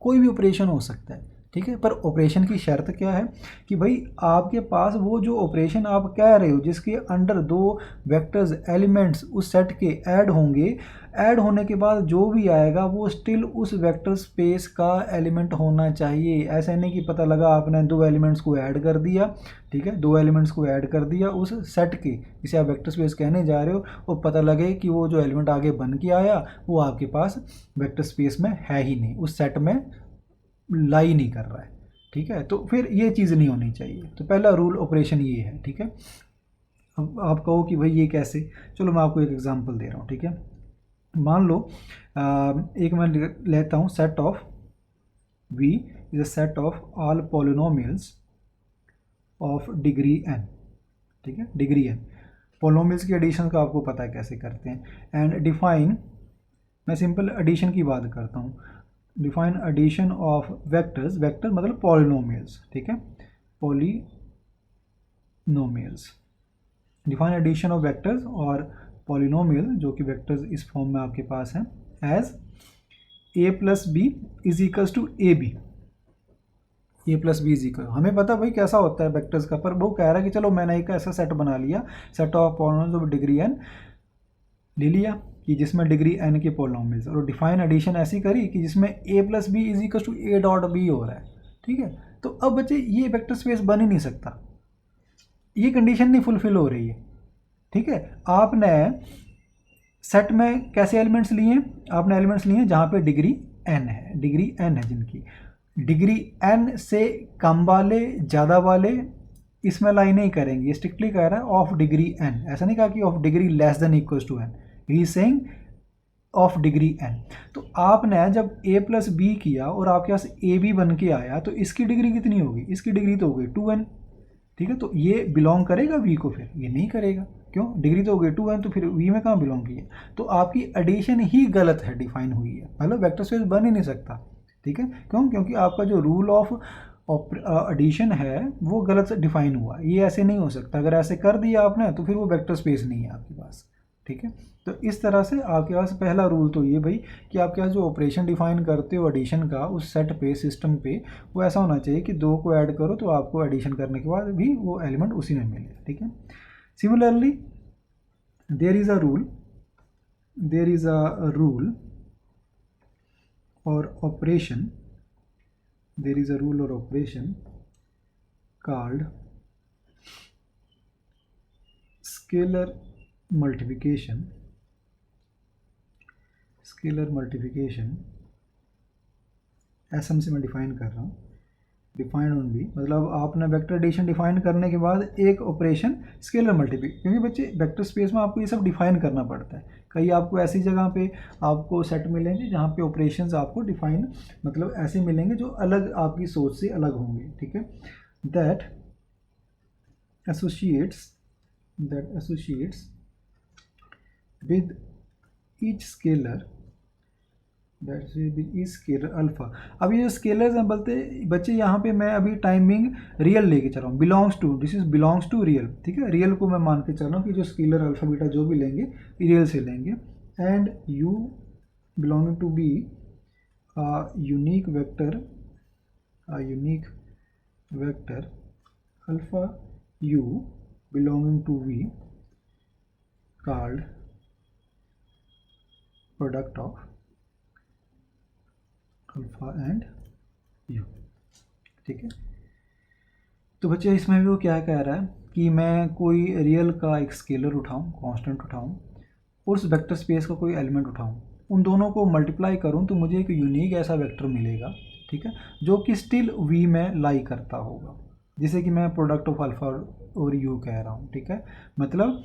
कोई भी ऑपरेशन हो सकता है, ठीक है। पर ऑपरेशन की शर्त क्या है कि भाई आपके पास वो जो ऑपरेशन आप कह रहे हो, जिसके अंडर दो वेक्टर्स एलिमेंट्स उस सेट के ऐड होंगे, ऐड होने के बाद जो भी आएगा वो स्टिल उस वेक्टर स्पेस का एलिमेंट होना चाहिए। ऐसा नहीं कि पता लगा आपने दो एलिमेंट्स को ऐड कर दिया, ठीक है, दो एलिमेंट्स को ऐड कर दिया उस सेट के, जिसे आप वेक्टर स्पेस कहने जा रहे हो, और पता लगे कि वो जो एलिमेंट आगे बन के आया वो आपके पास वेक्टर स्पेस में है ही नहीं, उस सेट में लाई नहीं कर रहा है, ठीक है। तो फिर ये चीज़ नहीं होनी चाहिए। तो पहला रूल ऑपरेशन ये है, ठीक है। अब आप कहो कि भाई ये कैसे, चलो मैं आपको एक एग्जांपल दे रहा हूँ, ठीक है। मान लो एक मैं लेता हूँ, set of V is a set of all polynomials of degree n, ठीक है, डिग्री n। पॉलिनोमियल्स की एडिशन का आपको पता है कैसे करते हैं। एंड डिफाइन, मैं सिंपल एडिशन की बात करता हूँ, define addition of vectors, vector मतलब पॉलिनोमियल्स, ठीक है, polynomials, define addition of vectors और पॉलिनोमियल जो कि वेक्टर्स इस फॉर्म में आपके पास हैं, as a+b is equals to ab, a+b is equal, हमें पता भाई कैसा होता है वेक्टर्स का, पर वो कह रहा है कि चलो मैंने एक ऐसा सेट बना लिया, set of polynomials of degree n ले लिया, कि जिसमें डिग्री n के पॉलिनोमियल्स, और डिफाइन एडिशन ऐसी करी कि जिसमें a+b is equal to a.b हो रहा है, ठीक है। तो अब बच्चे ये वेक्टर स्पेस बन ही नहीं सकता, ये कंडीशन नहीं फुलफिल हो रही है, ठीक है। आपने सेट में कैसे एलिमेंट्स लिए, आपने एलिमेंट्स लिए जहाँ पे डिग्री n है, डिग्री n है, जिनकी डिग्री n से कम वाले, ज़्यादा वाले इसमें लाई नहीं करेंगे, ये स्ट्रिक्टली कह रहा है ऑफ डिग्री n, ऐसा नहीं कहा कि of degree less than equals to n, he is saying of degree n। तो आपने जब a+b किया और आपके पास ab बन के आया, तो इसकी डिग्री कितनी होगी, इसकी डिग्री तो हो गई 2n, ठीक है। तो ये बिलोंग करेगा v को, फिर ये नहीं करेगा, क्यों, डिग्री तो हो गई 2n, तो फिर v में कहाँ बिलोंग किया, तो आपकी एडिशन ही गलत है, डिफाइन हुई है, मतलब वेक्टर स्पेस बन ही नहीं सकता, ठीक है। क्यों, क्योंकि आपका जो रूल ऑफ एडिशन है वो गलत से डिफाइन हुआ, ये ऐसे नहीं हो सकता, अगर ऐसे कर दिया आपने तो फिर वो वेक्टर स्पेस नहीं है आपके पास, ठीक है। तो इस तरह से आपके पास पहला रूल तो ये भाई कि आपके पास जो ऑपरेशन डिफाइन करते हो एडिशन का उस सेट पे, सिस्टम पे, वो ऐसा होना चाहिए कि दो को ऐड करो तो आपको एडिशन करने के बाद भी वो एलिमेंट उसी में मिले, ठीक है। Similarly there is a rule और operation, there is a rule or operation called scalar multiplication, scalar multiplication, SM से मैं डिफाइन कर रहा हूँ, डिफाइन ऑन बी, मतलब आपने वेक्टर एडिशन डिफाइन करने के बाद एक ऑपरेशन स्केलर मल्टीप्लिकेशन, क्योंकि बच्चे वेक्टर स्पेस में आपको ये सब डिफाइन करना पड़ता है, कहीं आपको ऐसी जगह पे आपको सेट मिलेंगे जहाँ पे ऑपरेशंस आपको डिफाइन, मतलब ऐसे मिलेंगे जो अलग आपकी सोच से अलग होंगे, ठीक है। That associates with each scalar that is scalar alpha. अब ये जो स्केलर्स हैं बोलते बच्चे, यहाँ पे मैं अभी टाइमिंग रियल लेके चल रहा हूँ, belongs to, this is belongs to real, ठीक है। रियल को मैं मान के चल रहा हूँ कि जो स्केलर अल्फा बीटा जो भी लेंगे रियल से लेंगे, and u belonging to b unique vector alpha u belonging to V called product of alpha and u, ठीक है। तो बच्चे इसमें भी वो क्या कह रहा है कि मैं कोई रियल का एक स्केलर उठाऊं, कांस्टेंट उठाऊं, और उस वेक्टर स्पेस का कोई एलिमेंट उठाऊं, उन दोनों को मल्टीप्लाई करूं तो मुझे एक यूनिक ऐसा वेक्टर मिलेगा, ठीक है, जो कि स्टिल v में लाई करता होगा, जिसे कि मैं प्रोडक्ट ऑफ अल्फा और u कह रहा हूँ, ठीक है। मतलब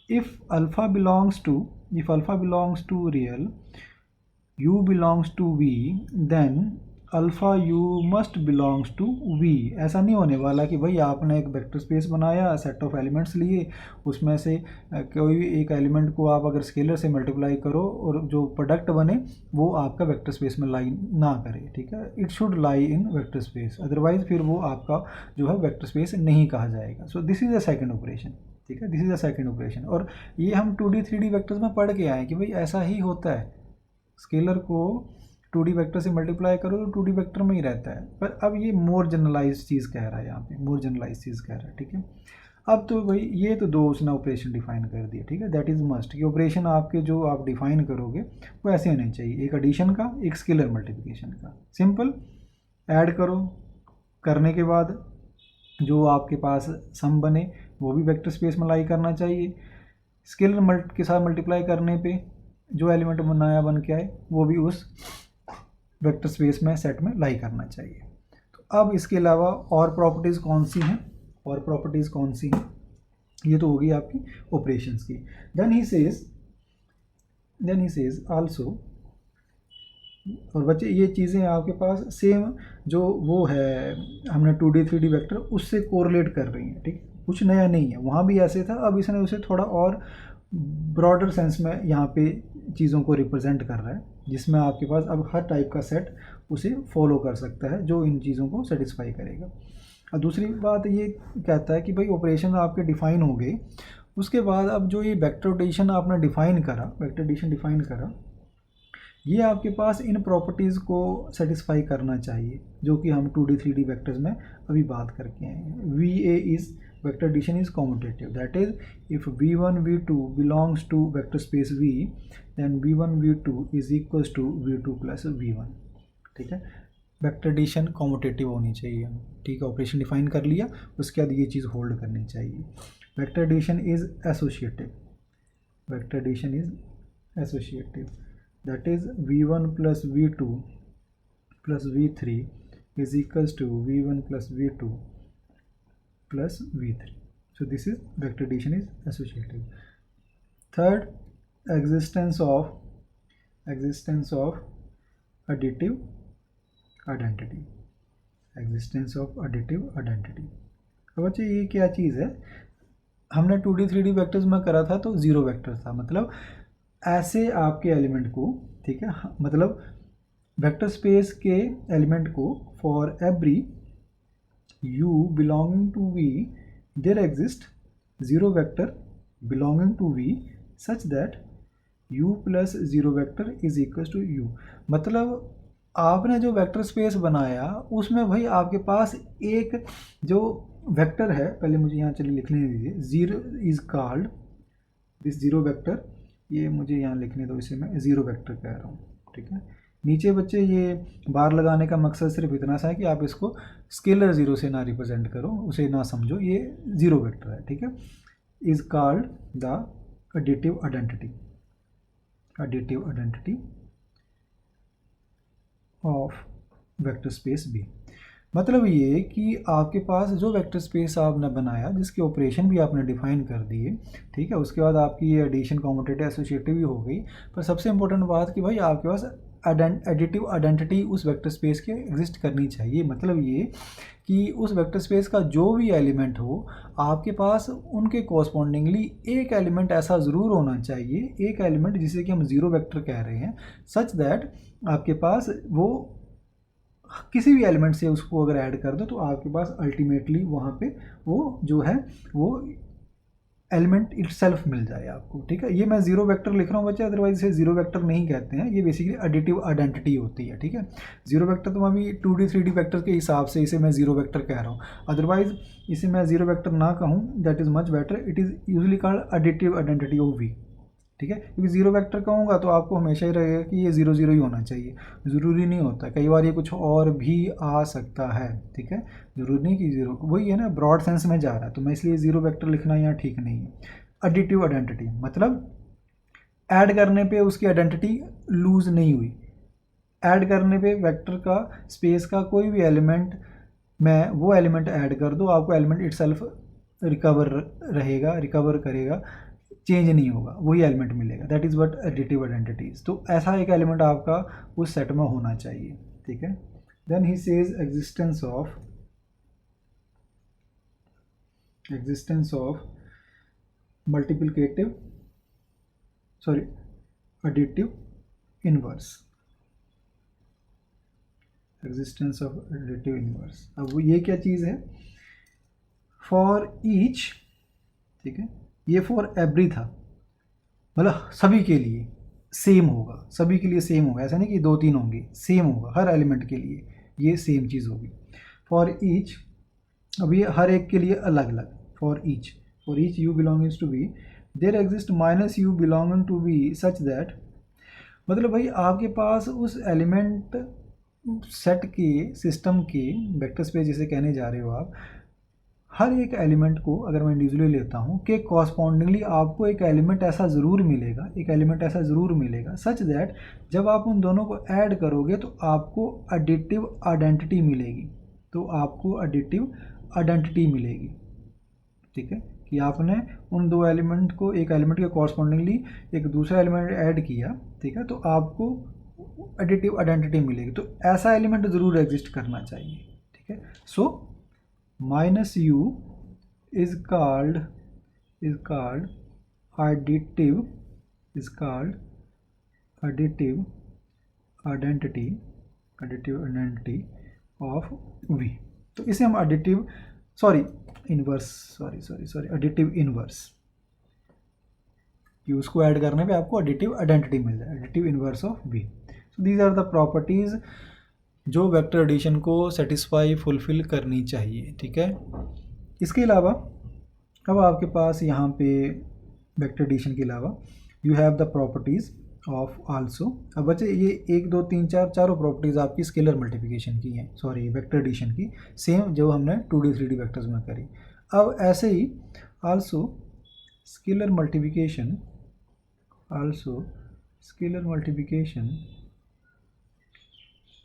if alpha belongs to real, u belongs to v, then alpha u must belongs to v। ऐसा नहीं होने वाला कि भाई आपने एक वेक्टर स्पेस बनाया, सेट ऑफ एलिमेंट्स लिए, उसमें से कोई भी एक एलिमेंट को आप अगर स्केलर से मल्टीप्लाई करो और जो प्रोडक्ट बने वो आपका वेक्टर स्पेस में लाई ना करे, ठीक है। It should lie in vector space, otherwise फिर वो आपका जो है वेक्टर स्पेस नहीं कहा जाएगा। सो this is a second operation, ठीक है, this is a second operation. और ये हम 2D 3D वेक्टर्स में पढ़ के आए कि भाई ऐसा ही होता है, स्केलर को 2D वेक्टर से मल्टीप्लाई करो तो 2D वेक्टर में ही रहता है। पर अब ये मोर जनरलाइज चीज़ कह रहा है, यहाँ पे मोर जनरलाइज चीज़ कह रहा है, ठीक है। अब तो भाई ये तो दो उसने ऑपरेशन डिफाइन कर दिया, ठीक है, दैट इज़ मस्ट कि ऑपरेशन आपके जो आप डिफाइन करोगे वो ऐसे होने चाहिए, एक एडिशन का, एक स्केलर मल्टीप्लिकेशन का। सिंपल ऐड करो, करने के बाद जो आपके पास सम बने वो भी वेक्टर स्पेस में लाई करना चाहिए, स्केलर के साथ मल्टीप्लाई करने पे जो एलिमेंट बनाया बन के आए वो भी उस वेक्टर स्पेस में सेट में लाई करना चाहिए। तो अब इसके अलावा और प्रॉपर्टीज़ कौन सी हैं, ये तो होगी आपकी ऑपरेशंस की। देन ही सेज आल्सो, और बच्चे ये चीज़ें आपके पास सेम जो वो है हमने 2D 3D वेक्टर उससे कोरिलेट कर रही हैं, ठीक है, कुछ नया नहीं है, वहाँ भी ऐसे था, अब इसने उसे थोड़ा और ब्रॉडर सेंस में यहाँ पे चीज़ों को रिप्रेजेंट कर रहा है, जिसमें आपके पास अब हर टाइप का सेट उसे फॉलो कर सकता है जो इन चीज़ों को सेटिस्फाई करेगा। और दूसरी बात ये कहता है कि भाई ऑपरेशन आपके डिफ़ाइन हो गए, उसके बाद अब जो ये वेक्टर एडिशन आपने डिफ़ाइन करा, ये आपके पास इन प्रॉपर्टीज़ को सेटिस्फाई करना चाहिए जो कि हम 2D 3D वेक्टर्स में अभी बात करके आए हैं। VA is vector addition is commutative, that is if v1 v2 belongs to vector space V, then v1 v2 is equals to v2 plus v1, ठीक है। वेक्टर एडिशन कॉम्यूटेटिव होनी चाहिए, ठीक है, ऑपरेशन डिफाइन कर लिया, उसके बाद ये चीज़ होल्ड करनी चाहिए। Vector addition is associative, that is v1 plus v2 plus v3 is equals to v1 plus v2 plus v3. So this is vector addition is associative. Third, existence of additive identity. अब बच्चे ये क्या चीज़ है, हमने 2D 3D vectors में करा था तो ज़ीरो वेक्टर था, मतलब ऐसे आपके एलिमेंट को, ठीक है, मतलब वेक्टर स्पेस के एलिमेंट को for every u belonging to V there exist zero vector belonging to V such that u plus zero vector is equals to u। मतलब आपने जो वेक्टर स्पेस बनाया उसमें भाई आपके पास एक जो वेक्टर है, पहले मुझे यहाँ चलिए लिखने दीजिए, zero is called this zero vector, ये मुझे यहाँ लिखने दो, इसे मैं जीरो वेक्टर कह रहा हूँ, ठीक है। नीचे बच्चे ये बार लगाने का मकसद सिर्फ इतना सा है कि आप इसको स्केलर ज़ीरो से ना रिप्रेजेंट करो, उसे ना समझो, ये ज़ीरो वेक्टर है, ठीक है। Is called the additive identity of vector space b. मतलब ये कि आपके पास जो वेक्टर स्पेस आपने बनाया, जिसके ऑपरेशन भी आपने डिफाइन कर दिए, ठीक है, उसके बाद आपकी ये एडिशन कॉम्यूटेटिव एसोसिएटिव भी हो गई, पर सबसे इंपॉर्टेंट बात कि भाई आपके पास एडिटिव आइडेंटिटी उस वेक्टर स्पेस के एग्जिस्ट करनी चाहिए। मतलब ये कि उस वेक्टर स्पेस का जो भी एलिमेंट हो आपके पास उनके कॉरस्पॉन्डिंगली एक एलिमेंट ऐसा ज़रूर होना चाहिए, एक एलिमेंट जिसे कि हम ज़ीरो वेक्टर कह रहे हैं, सच दैट आपके पास वो किसी भी एलिमेंट से उसको अगर ऐड कर दो तो आपके पास अल्टीमेटली वहाँ पे वो जो है वो एलिमेंट इटसेल्फ मिल जाए आपको। ठीक है, ये मैं जीरो वेक्टर लिख रहा हूँ बच्चे, अदरवाइज इसे जीरो वेक्टर नहीं कहते हैं, ये बेसिकली एडिटिव आइडेंटिटी होती है। ठीक है, जीरो वेक्टर तो मैं अभी 2D 3D वेक्टर के हिसाब से इसे मैं जीरो वेक्टर कह रहा हूँ, अदरवाइज इसे मैं जीरो वेक्टर ना कहूँ that is much better, it is usually called additive identity of V. ठीक है, क्योंकि जीरो वेक्टर कहूँगा तो आपको हमेशा ही रहेगा कि ये जीरो जीरो ही होना चाहिए, ज़रूरी नहीं होता, कई बार ये कुछ और भी आ सकता है। ठीक है, जरूरी नहीं कि जीरो, वही है ना, ब्रॉड सेंस में जा रहा है, तो मैं इसलिए जीरो वेक्टर लिखना यहाँ ठीक नहीं है। एडिटिव आइडेंटिटी मतलब ऐड करने पे उसकी आइडेंटिटी लूज नहीं हुई, ऐड करने पे वेक्टर का स्पेस का कोई भी एलिमेंट मैं वो एलिमेंट ऐड कर दो, आपको एलिमेंट इटसेल्फ रिकवर रहेगा, रिकवर करेगा, चेंज नहीं होगा, वही एलिमेंट मिलेगा, that is what additive identities. तो ऐसा एक एलिमेंट आपका उस सेट में होना चाहिए। ठीक है, then he says existence of multiplicative additive inverse, existence of additive inverse। अब वो ये क्या चीज़ है, फॉर ईच, ठीक है, ये फॉर एवरी था, मतलब सभी के लिए सेम होगा, सभी के लिए सेम होगा, ऐसा नहीं कि दो तीन होंगे, सेम होगा हर एलिमेंट के लिए ये सेम चीज़ होगी। फॉर ईच, अब ये हर एक के लिए अलग अलग, for each u belongings to b there exist minus u belonging to b such that, मतलब भाई आपके पास उस एलिमेंट सेट के सिस्टम के वेक्टर स्पेस जिसे कहने जा रहे हो आप, हर एक एलिमेंट को अगर मैं इंडिविजुअली लेता हूँ कि कॉरस्पॉन्डिंगली आपको एक एलिमेंट ऐसा ज़रूर मिलेगा, सच दैट जब आप उन दोनों को ऐड करोगे तो आपको एडिटिव आइडेंटिटी मिलेगी। ठीक है, कि आपने उन दो एलिमेंट को एक एलिमेंट के कॉरस्पॉन्डिंगली एक दूसरा एलिमेंट ऐड किया, ठीक है, तो आपको एडिटिव आइडेंटिटी मिलेगी। तो ऐसा एलिमेंट ज़रूर एग्जिस्ट करना चाहिए। ठीक है, so minus u is called additive identity of V. तो इसे हम एडिटिव इनवर्स, कि उसको ऐड करने पे आपको एडिटिव आइडेंटिटी मिल जाए, additive inverse of V. So these are the properties जो वेक्टर एडिशन को फुलफिल करनी चाहिए। ठीक है, इसके अलावा अब आपके पास यहाँ पे वेक्टर एडिशन के अलावा you have the properties of also. अब बच्चे ये 1 2 3 4 चारों प्रॉपर्टीज़ आपकी स्केलर मल्टीप्लिकेशन की हैं, वेक्टर एडिशन की, सेम जो हमने 2D 3D वेक्टर्स में करी। अब ऐसे ही also scalar multiplication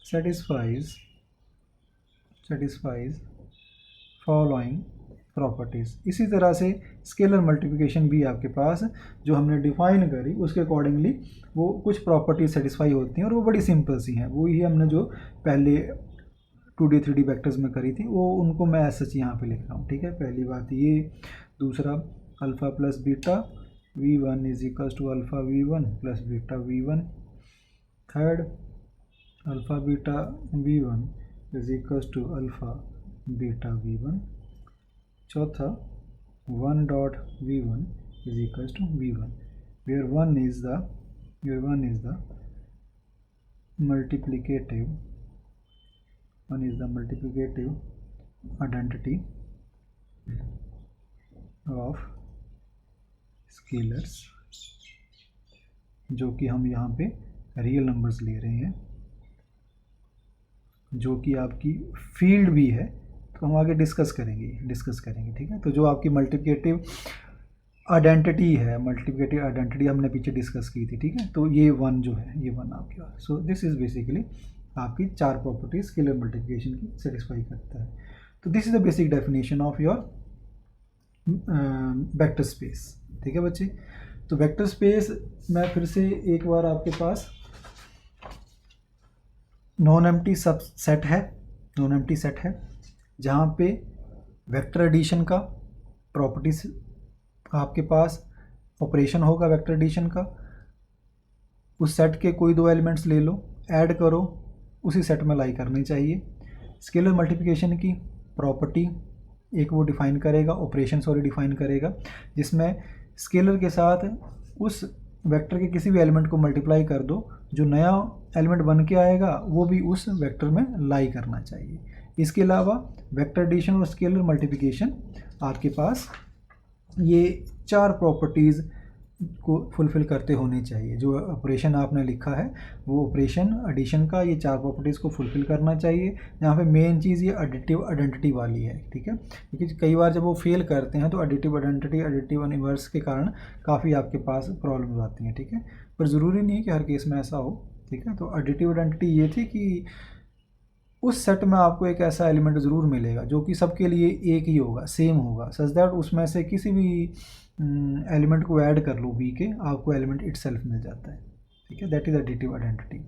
satisfies following properties. इसी तरह से स्केलर मल्टीप्लिकेशन भी आपके पास जो हमने डिफाइन करी उसके अकॉर्डिंगली वो कुछ प्रॉपर्टीज सेटिस्फाई होती हैं, और वो बड़ी सिंपल सी हैं, वो ही हमने जो पहले 2D 3D वेक्टर्स में करी थी वो उनको मैं ऐसा यहाँ पे लिख रहा हूँ। ठीक है, पहली बात ये, दूसरा alpha plus beta v1 is equals to alpha v1 plus beta v1, third alpha beta v1 is equals to alpha beta v1, चौथा 1 dot v1 is equals to v1 where 1 is the multiplicative identity of scalars, जो कि हम यहाँ पे real numbers ले रहे हैं, जो कि आपकी फील्ड भी है, तो हम आगे डिस्कस करेंगे। ठीक है, तो जो आपकी मल्टीप्लिकेटिव आइडेंटिटी हमने पीछे डिस्कस की थी। ठीक है, तो ये 1 जो है ये 1 आपके पास। सो दिस इज़ बेसिकली आपकी 4 प्रॉपर्टीज स्केलर मल्टीप्लिकेशन की सेटिस्फाई करता है। तो this is the basic definition of your vector space. ठीक है बच्चे, तो वेक्टर स्पेस मैं फिर से एक बार आपके पास नॉन एम्प्टी सब सेट है, नॉन एम्प्टी सेट है जहाँ पे वेक्टर एडिशन का प्रॉपर्टीज आपके पास ऑपरेशन होगा, वेक्टर एडिशन का। उस सेट के कोई दो एलिमेंट्स ले लो, ऐड करो, उसी सेट में लाई करनी चाहिए। स्केलर मल्टीप्लिकेशन की प्रॉपर्टी एक वो डिफाइन करेगा, ऑपरेशन सॉरी डिफाइन करेगा, जिसमें स्केलर के साथ उस वेक्टर के किसी भी एलिमेंट को मल्टीप्लाई कर दो, जो नया एलिमेंट बन के आएगा वो भी उस वेक्टर में लाई करना चाहिए। इसके अलावा वेक्टर एडिशन और स्केलर मल्टीप्लिकेशन आपके पास ये चार प्रॉपर्टीज़ को फुलफ़िल करते होने चाहिए। जो ऑपरेशन आपने लिखा है वो ऑपरेशन एडिशन का ये चार प्रॉपर्टीज़ को फुलफ़िल करना चाहिए। यहाँ पे मेन चीज़ ये एडिटिव आइडेंटिटी वाली है, ठीक है, क्योंकि कई बार जब वो फेल करते हैं तो एडिटिव आइडेंटिटी, एडिटिव इनवर्स के कारण काफ़ी आपके पास प्रॉब्लम्स आती हैं, ठीक है, पर ज़रूरी नहीं है कि हर केस में ऐसा हो, ठीक है। तो एडिटिव आइडेंटिटी ये थी कि उस सेट में आपको एक ऐसा एलिमेंट ज़रूर मिलेगा जो कि सबके लिए एक ही होगा, सेम होगा, सच दैट उसमें से किसी भी एलिमेंट को ऐड कर लो बी के, आपको एलिमेंट इटसेल्फ मिल जाता है, ठीक है, दैट इज़ एडिटिव आइडेंटिटी।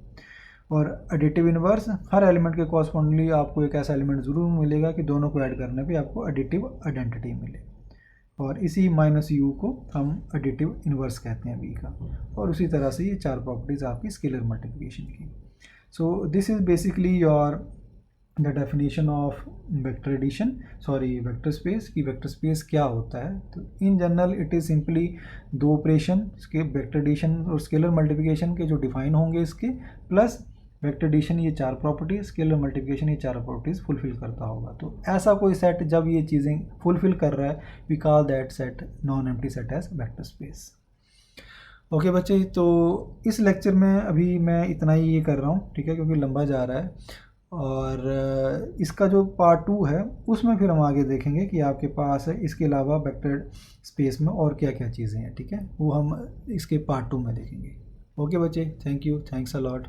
और एडिटिव इनवर्स, हर एलिमेंट के कॉरस्पॉन्डिंगली आपको एक ऐसा एलिमेंट ज़रूर मिलेगा कि दोनों को ऐड करने पे आपको एडिटिव आइडेंटिटी मिले, और इसी माइनस यू को हम एडिटिव इनवर्स कहते हैं बी का। और उसी तरह से ये चार प्रॉपर्टीज़ आपकी स्केलर मल्टीप्लिकेशन की। So this is basically your the definition of vector addition, sorry vector space, की वेक्टर स्पेस क्या होता है। तो in general it is simply दो ऑपरेशन इसके वेक्टर एडिशन और स्केलर मल्टीप्लिकेशन के जो डिफाइन होंगे इसके, प्लस वेक्टर एडिशन ये चार प्रॉपर्टीज, स्केलर मल्टीप्लिकेशन ये चार प्रॉपर्टीज फुलफिल करता होगा। तो ऐसा कोई सेट जब ये चीज़ें फुलफिल कर रहा है, we call that set non empty set as vector space. Okay बच्चे, तो इस लेक्चर में अभी मैं इतना ही ये कर रहा हूँ, ठीक है, क्योंकि लंबा जा रहा है। और इसका जो पार्ट 2 है उसमें फिर हम आगे देखेंगे कि आपके पास इसके अलावा वेक्टर स्पेस में और क्या क्या चीज़ें हैं, ठीक है, वो हम इसके पार्ट 2 में देखेंगे। ओके बच्चे, thank you, thanks a lot.